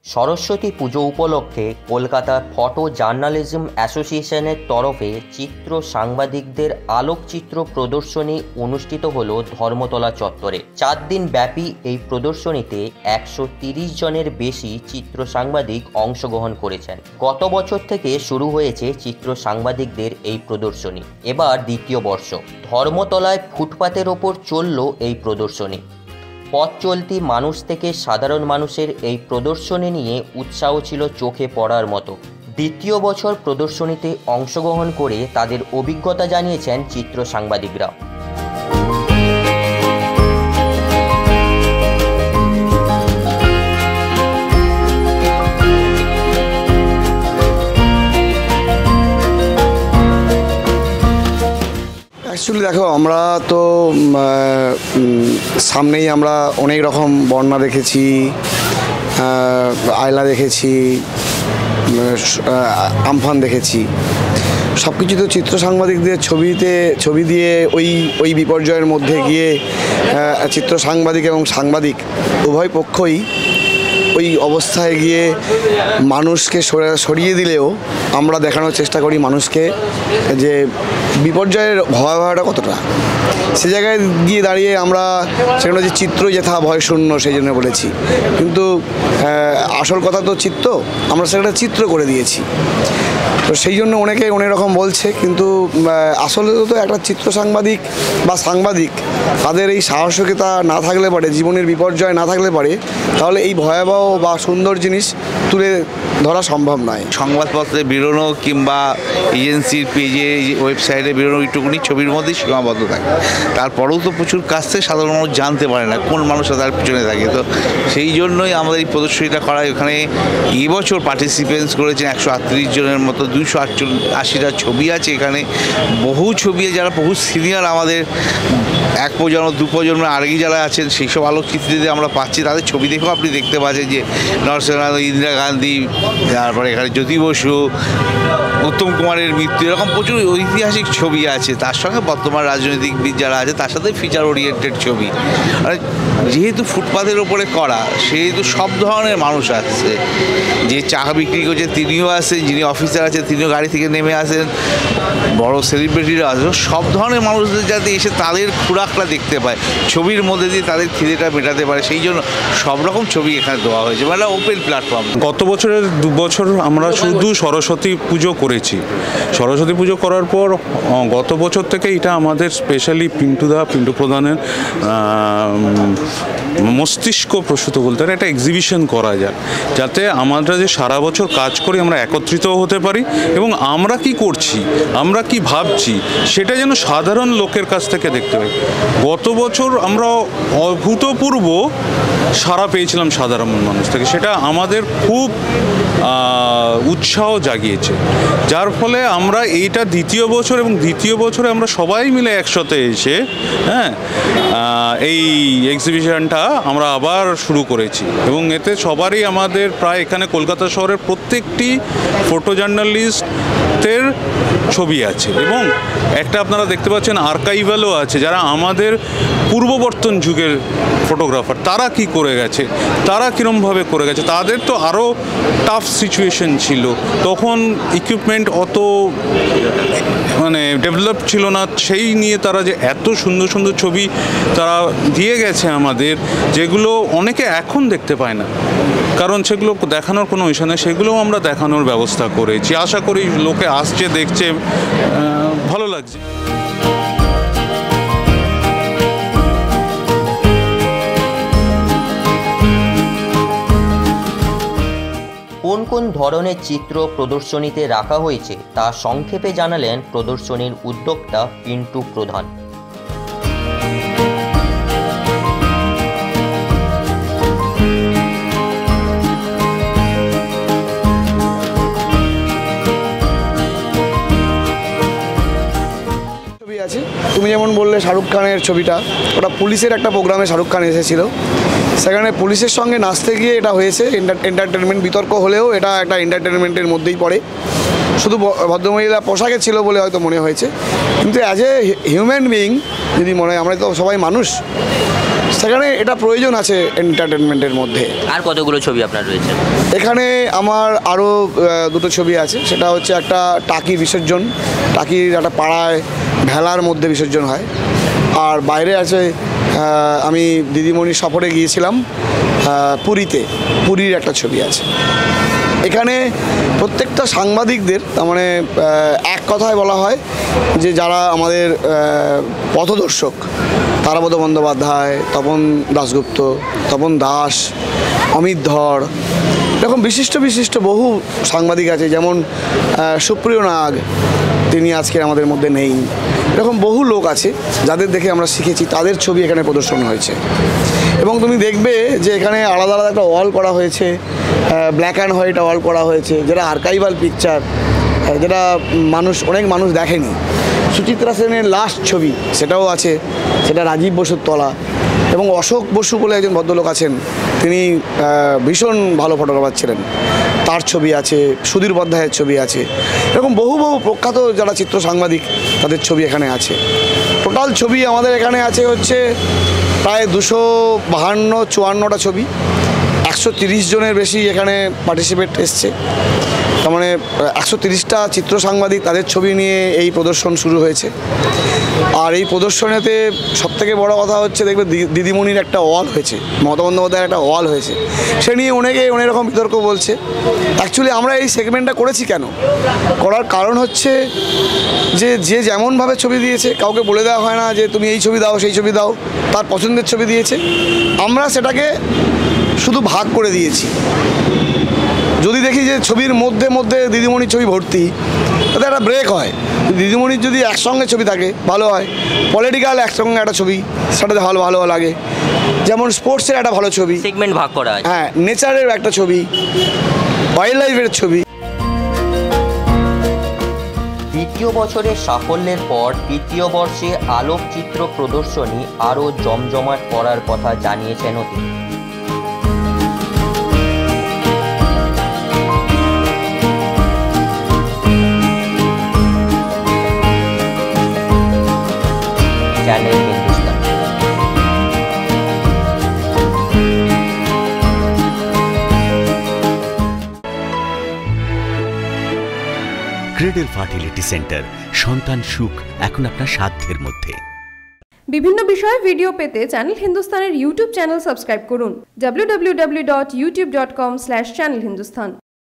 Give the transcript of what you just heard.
সরস্বতী পুজো উপলক্ষে Kolkata photo journalism অ্যাসোসিয়েশনের তরফে চিত্র সাংবাদিকদের আলোকচিত্র প্রদর্শনী অনুষ্ঠিত হল ধর্মতলা চত্বরে। 4 দিন ব্যাপী এই প্রদর্শনীতে 130 জনের বেশি চিত্র সাংবাদিক অংশগ্রহণ করেছেন। গত বছর থেকে শুরু হয়েছে চিত্র সাংবাদিকদের এই প্রদর্শনী, এবার দ্বিতীয় বর্ষ। ধর্মতলায় ফুটপাতের ওপর চলল এই প্রদর্শনী। পথ চলতি মানুষ থেকে সাধারণ মানুষের এই প্রদর্শনী নিয়ে উৎসাহ ছিল চোখে পড়ার মতো। দ্বিতীয় বছর প্রদর্শনীতে অংশগ্রহণ করে তাদের অভিজ্ঞতা জানিয়েছেন চিত্র সাংবাদিকরা। অ্যাকচুয়ালি দেখো, আমরা তো সামনেই আমরা অনেক রকম বন্যা দেখেছি, আয়লা দেখেছি, আমফান দেখেছি। সব কিছু তো চিত্র সাংবাদিকদের ছবি দিয়ে ওই বিপর্যয়ের মধ্যে গিয়ে চিত্র সাংবাদিক এবং সাংবাদিক উভয় পক্ষই ওই অবস্থায় গিয়ে মানুষকে সরিয়ে দিলেও আমরা দেখানোর চেষ্টা করি মানুষকে যে বিপর্যয়ের ভয়াবহতা কতটা। সে জায়গায় গিয়ে দাঁড়িয়ে আমরা সেখানে যে চিত্র যথা ভয় শূন্য সেই জন্য বলেছি, কিন্তু আসল কথা তো চিত্র, আমরা সেটা চিত্র করে দিয়েছি। তো সেই জন্য অনেকে অনেক রকম বলছে, কিন্তু আসলে তো একটা চিত্র সাংবাদিক বা সাংবাদিক তাদের এই সাহসিকতা না থাকলে পারে, জীবনের বিপর্যয় না থাকলে পারে, তাহলে এই ভয়াবহ বা সুন্দর জিনিস তুলে ধরা সম্ভব নয়। সংবাদপত্রে বেরোনো কিংবা এজেন্সির পেজে ওয়েবসাইটে বেরোনো এইটুকুনি ছবির মধ্যেই সীমাবদ্ধ থাকে। তারপরেও তো প্রচুর কাজ থেকে সাধারণ মানুষ জানতে পারে না কোন মানুষরা তার পিছনে থাকে। তো সেই জন্যই আমাদের এই প্রদর্শনীটা করা। এখানে এবছর পার্টিসিপেন্টস করেছেন 138 জনের মতো, 280টা ছবি আছে এখানে। বহু ছবি যারা বহু সিনিয়র আমাদের এক প্রজন্ম দু প্রজন্মের আগে যারা আছেন সেই সব আলোকচিত্রীদের আমরা পাচ্ছি। তাদের ছবি দেখেও আপনি দেখতে পাচ্ছেন যে নরসিংহ, ইন্দিরা গান্ধী, তারপরে এখানে জ্যোতি বসু, উত্তম কুমারের মৃত্যু, এরকম প্রচুর ঐতিহাসিক ছবি আছে। তার সঙ্গে বর্তমান রাজনৈতিকবিদ যারা আছে তার সাথে ফিচার ওরিয়েন্টেড ছবি। আর যেহেতু ফুটপাথের ওপরে করা, সেহেতু সব ধরনের মানুষ আসছে। যে চা বিক্রি করছে তিনিও আসেন, যিনি অফিসার আছেন তিনিও গাড়ি থেকে নেমে আসেন, বড় সেলিব্রিটিরা আসেন। সব ধরনের মানুষদের যাতে এসে তাদের খোরাকটা দেখতে পায়, ছবির মধ্যে দিয়ে তাদের খিদেটা মেটাতে পারে, সেই জন্য সব রকম ছবি এখানে দেওয়া হয়েছে। মানে ওপেন প্ল্যাটফর্ম। গত বছরের 2 বছর আমরা শুধু সরস্বতী পুজো করেছি। সরস্বতী পুজো করার পর গত বছর থেকে এটা আমাদের স্পেশালি পিন্টু প্রধানের মস্তিষ্ক প্রসূত বলতে একটা এক্সিবিশন করা যায়, যাতে আমরা যে সারা বছর কাজ করি আমরা একত্রিত হতে পারি এবং আমরা কি করছি, আমরা কি ভাবছি সেটা যেন সাধারণ লোকের কাছ থেকে দেখতে পাই। গত বছর আমরা অভূতপূর্ব সাড়া পেয়েছিলাম সাধারণ মানুষ থেকে, সেটা আমাদের খুব উৎসাহ জাগিয়েছে, যার ফলে আমরা এইটা দ্বিতীয় বছর এবং দ্বিতীয় বছরে আমরা সবাই মিলে একসাথে এসে এই এক্সিবিশনটা আমরা আবার শুরু করেছি। এবং এতে সবারই আমাদের প্রায় এখানে কলকাতা শহরের প্রত্যেকটি ফটো জার্নালিস্টের ছবি আছে এবং একটা আপনারা দেখতে পাচ্ছেন আর্কাইভালও আছে, যারা আমাদের পূর্ববর্তন যুগের ফটোগ্রাফার, তারা কি করে গেছে, তারা কীরমভাবে করে গেছে। তাদের তো আরও টাফ সিচুয়েশন ছিল, তখন ইকুইপমেন্ট অত ডেভেলপ ছিল না, সেই নিয়ে তারা যে এত সুন্দর সুন্দর ছবি তারা দিয়ে গেছে আমাদের, যেগুলো অনেকে এখন দেখতে পায় না, কারণ সেগুলো দেখানোর কোনো ইস্যু নেই। সেগুলোও আমরা দেখানোর ব্যবস্থা করেছি। আশা করি লোকে আসছে, দেখছে, ভালো লাগছে। কোন কোন ধরনের চিত্র প্রদর্শনীতে রাখা হয়েছে তা সংক্ষেপে জানালেন প্রদর্শনীর উদ্যোক্তা পিন্টু প্রধান। ছবি আছে, তুমি যেমন বললে শাহরুখ খানের ছবিটা, ওটা পুলিশের একটা প্রোগ্রামে শাহরুখ খান এসেছিল, সেখানে পুলিশের সঙ্গে নাচতে গিয়ে এটা হয়েছে। এন্টারটেনমেন্ট বিতর্ক হলেও এটা একটা এন্টারটেনমেন্টের মধ্যেই পড়ে। শুধু ভদ্রমহিলা পোশাকে ছিল বলে হয়তো মনে হয়েছে, কিন্তু অ্যাজ এ হিউম্যান বিইং যদি মনে হয়, আমরা তো সবাই মানুষ, সেখানে এটা প্রয়োজন আছে এন্টারটেনমেন্টের মধ্যে। আর কতগুলো ছবি আপনার রয়েছে? এখানে আমার আরও দুটো ছবি আছে, সেটা হচ্ছে একটা টাকি বিসর্জন, টাকির একটা পাড়ায় ভেলার মধ্যে বিসর্জন হয়। আর বাইরে আছে আমি দিদিমণি সফরে গিয়েছিলাম পুরীতে, পুরীর একটা ছবি আছে। এখানে প্রত্যেকটা সাংবাদিকদের তার মানে এক কথায় বলা হয় যে যারা আমাদের পথদর্শক, তারাপদ বন্দ্যোপাধ্যায়, তপন দাশগুপ্ত, তপন দাস, অমিত ধর, এরকম বিশিষ্ট বিশিষ্ট বহু সাংবাদিক আছে, যেমন সুপ্রিয় নাগ, তিনি আজকে আমাদের মধ্যে নেই। এরকম বহু লোক আছে যাদের দেখে আমরা শিখেছি, তাদের ছবি এখানে প্রদর্শন হয়েছে। এবং তুমি দেখবে যে এখানে আলাদা আলাদা একটা ওয়াল করা হয়েছে, ব্ল্যাক অ্যান্ড হোয়াইট ওয়াল করা হয়েছে, যেটা আর্কাইভাল পিকচার, যেটা অনেক মানুষ দেখেনি। সুচিত্রা সেনের লাস্ট ছবি সেটাও আছে, সেটা রাজীব বসুর তোলা। এবং অশোক বসু বলে একজন ভদ্রলোক আছেন, তিনি ভীষণ ভালো ফটোগ্রাফার ছিলেন, তার ছবি আছে, সুধীর বন্দ্যোপাধ্যায়ের ছবি আছে। এরকম বহু বহু প্রখ্যাত যারা চিত্র সাংবাদিক, তাদের ছবি এখানে আছে। টোটাল ছবি আমাদের এখানে আছে হচ্ছে প্রায় 252-54টা ছবি। 130 জনের বেশি এখানে পার্টিসিপেট এসছে। তার মানে 130টা চিত্র সাংবাদিক, তাদের ছবি নিয়ে এই প্রদর্শন শুরু হয়েছে। আর এই প্রদর্শনীতে সবথেকে বড় কথা হচ্ছে, দেখবে দিদিমণির একটা ওয়াল হয়েছে, মমতা বন্দ্যোপাধ্যায়ের একটা ওয়াল হয়েছে, সে নিয়ে অনেকে অনেক রকম বিতর্ক বলছে। অ্যাকচুয়ালি আমরা এই সেগমেন্টটা করেছি কেন, করার কারণ হচ্ছে যে যেমনভাবে ছবি দিয়েছে, কাউকে বলে দেওয়া হয় না যে তুমি এই ছবি দাও সেই ছবি দাও, তার পছন্দের ছবি দিয়েছে, আমরা সেটাকে শুধু ভাগ করে দিয়েছি। যদি দেখি যে ছবির মধ্যে মধ্যে দিদিমণির ছবি ভর্তি, তাতে একটা ব্রেক হয়। দিদিমণির যদি একসঙ্গে ছবি থাকে ভালো হয়, পলিটিক্যাল একসঙ্গে একটা ছবি সেটাতে ভালো লাগে, যেমন স্পোর্টসের একটা ভালো ছবি, সেগমেন্ট ভাগ করা আছে। হ্যাঁ, নেচারের একটা ছবি, ওয়াইল্ড লাইফের ছবি। দ্বিতীয় বছরের সাফল্যের পর তৃতীয় বর্ষে আলোকচিত্র প্রদর্শনী আরও জমজমাট করার কথা জানিয়েছেন তিনি। Channel Hindustan. Cradle fertility centre, সন্তান সুখ এখন আপনার সাধ্যের মধ্যে। বিভিন্ন বিষয়ে ভিডিও পেতে চ্যানেল হিন্দুস্তানের ইউটিউব চ্যানেল সাবস্ক্রাইব করুন www.youtube.com/channelhindustan।